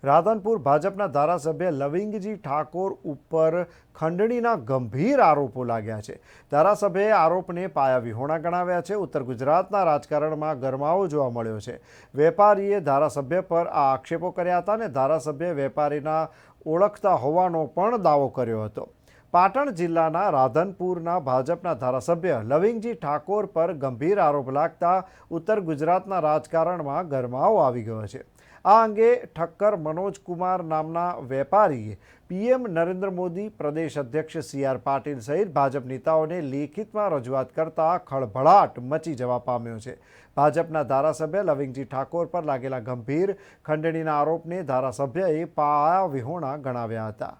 રાધનપુર ભાજપના ધારાસભ્ય લવિંગજી ઠાકોર ઉપર ખંડણીના ગંભીર આરોપો લાગ્યા છે। ધારાસભ્યએ આરોપને પાયાવિહોણા ગણાવ્યા છે। ઉત્તર ગુજરાતના રાજકારણમાં ગરમાવો જોવા મળ્યો છે। વેપારીએ ધારાસભ્ય પર આ આક્ષેપો કર્યા હતા અને ધારાસભ્ય વેપારીના ઓળખતા હોવાનો પણ દાવો કર્યો હતો। પાટણ જિલ્લાના રાધનપુરના ભાજપના ધારાસભ્ય લવિંગજી ઠાકોર પર ગંભીર આરોપ લાગતા ઉત્તર ગુજરાતના રાજકારણમાં ગરમાવો આવી ગયો છે। આ અંગે ઠક્કર મનોજકુમાર નામના વેપારીએ પીએમ નરેન્દ્ર મોદી, પ્રદેશ અધ્યક્ષ CR પાટીલ સહિત ભાજપ નેતાઓને લેખિતમાં રજૂઆત કરતા ખળભળાટ મચી જવા પામ્યો છે। ભાજપના ધારાસભ્ય લવિંગજી ઠાકોર પર લાગેલા ગંભીર ખંડણીના આરોપને ધારાસભ્યએ પાયાવિહોણા ગણાવ્યા હતા।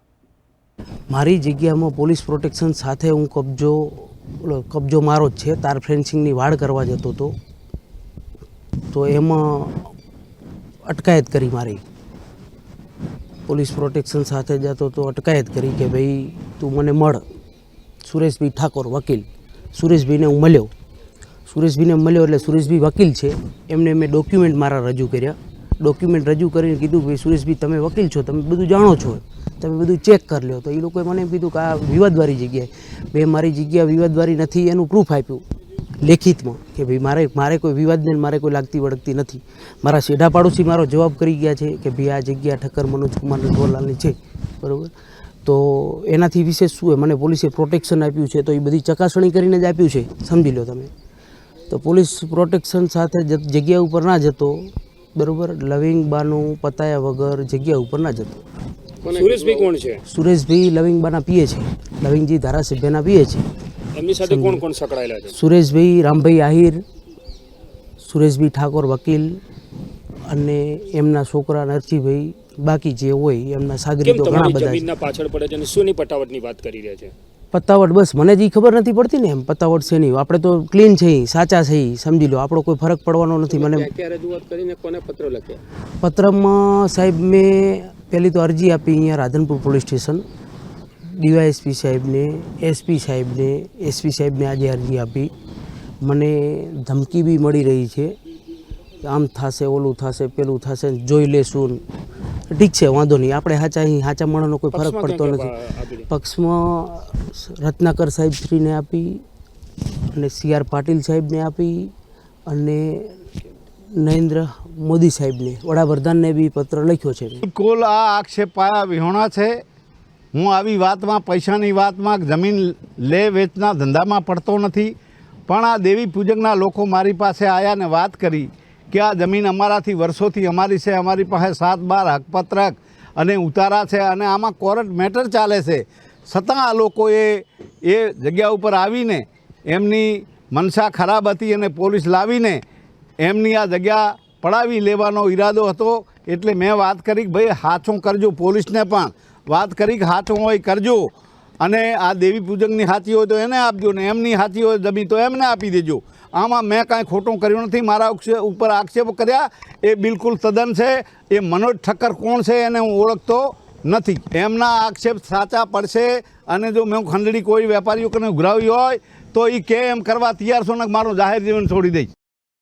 મારી જગ્યામાં પોલીસ પ્રોટેક્શન સાથે હું કબજો મારો જ છે। તાર ફેન્સિંગની વાડ કરવા જતો હતો તો એમાં અટકાયત કરી। મારી પોલીસ પ્રોટેક્શન સાથે જતો તો અટકાયત કરી કે ભાઈ તું મને મળ। સુરેશભાઈ ઠાકોર વકીલ, સુરેશભાઈને હું મળ્યો। સુરેશભાઈને મળ્યો એટલે સુરેશભાઈ વકીલ છે, એમને મેં ડોક્યુમેન્ટ મારા રજૂ કર્યા। ડોક્યુમેન્ટ રજૂ કરીને કીધું ભાઈ સુરેશભાઈ તમે વકીલ છો, તમે બધું જાણો છો, તમે બધું ચેક કરી લો। તો એ લોકોએ મને એમ કીધું કે આ વિવાદવાળી જગ્યાએ, ભાઈ મારી જગ્યા વિવાદવાળી નથી એનું પ્રૂફ આપ્યું લેખિતમાં કે ભાઈ મારે કોઈ વિવાદને મારે કોઈ લાગતી વળગતી નથી। મારા શેઢા પાડોશી મારો જવાબ કરી ગયા છે કે ભાઈ આ જગ્યા ઠક્કર મનોજકુમાર નટવરલાલની છે, બરાબર। તો એનાથી વિશેષ શું હોય, મને પોલીસે પ્રોટેક્શન આપ્યું છે તો એ બધી ચકાસણી કરીને જ આપ્યું છે, સમજી લો તમે। તો પોલીસ પ્રોટેક્શન સાથે જગ્યા ઉપર ના જતો, બરાબર। લવિંગબાનું પતાયા વગર જગ્યા ઉપર ના જતો। સુરેશભાઈ કોણ છે? સુરેશભાઈ લવિંગબાના પીએ છે, લવિંગજી ધારાસભ્યના પીએ છે। એમની સાથે કોણ કોણ સંકળાયેલા છે? સુરેશભાઈ રામભાઈ આહિર, સુરેશભાઈ ઠાકોર વકીલ અને એમના છોકરા નરસિંહભાઈ, બાકી જે હોય એમના સાગરીતો ઘણા બધા। જમીનના પાછળ પડે છે અને શુંની પટાવટની વાત કરી રહ્યા છે? પતાવટ બસ મને જ ખબર નથી પડતી ને, એમ પતાવટ છે નહીં, આપણે તો ક્લીન છે, સાચા છે, સમજી લો, આપણો કોઈ ફરક પડવાનો નથી। મને રજૂઆત કરીને કોને પત્ર લખ્યા? પત્રમાં સાહેબ મેં પહેલી તો અરજી આપી અહીંયા રાધનપુર પોલીસ સ્ટેશન, DYSP સાહેબને, SP સાહેબને, SP સાહેબને આજે અરજી આપી। મને ધમકી બી મળી રહી છે, આમ થશે, ઓલું થશે, પેલું થશે, જોઈ લેશું। ઠીક છે, વાંધો નહીં, આપણે સાચા માણસનો કોઈ ફરક પડતો નથી। પક્ષમાં રત્નાકર સાહેબ શ્રીને આપી અને CR પાટીલ સાહેબને આપી અને નરેન્દ્ર મોદી સાહેબને, વડાપ્રધાનને બી પત્ર લખ્યો છે। બિલકુલ આ આક્ષેપ પાયા વિહોણા છે। હું આવી વાતમાં, પૈસાની વાતમાં, જમીન લે વેચના ધંધામાં પડતો નથી। પણ આ દેવી પૂજકના લોકો મારી પાસે આવ્યા ને વાત કરી કે આ જમીન અમારાથી વર્ષોથી અમારી છે, અમારી પાસે 7-12 હકપત્રક અને ઉતારા છે અને આમાં કોર્ટ મેટર ચાલે છે, છતાં આ લોકોએ એ જગ્યા ઉપર આવીને એમની મનસા ખરાબ હતી અને પોલીસ લાવીને એમની આ જગ્યા પડાવી લેવાનો ઈરાદો હતો। એટલે મેં વાત કરી કે ભાઈ હાચું કરજો, પોલીસને પણ વાત કરી કે હાચું હોય કરજો અને આ દેવી પૂજકની સાચી હોય તો એને આપજો ને એમની સાચી હોય જમીન તો એમને આપી દેજો। આમાં મેં કાંઈ ખોટું કર્યું નથી। મારા ઉપર આક્ષેપ કર્યા એ બિલકુલ તદ્દન છે। એ મનોજ ઠક્કર કોણ છે એને હું ઓળખતો નથી। એમના આક્ષેપ સાચા પડશે અને જો મેં ખંડણી કોઈ વેપારીઓ કને ઉઘરાવી હોય તો એ કે એમ કરવા તૈયાર છો ને મારું જાહેર જીવન છોડી દઈશ।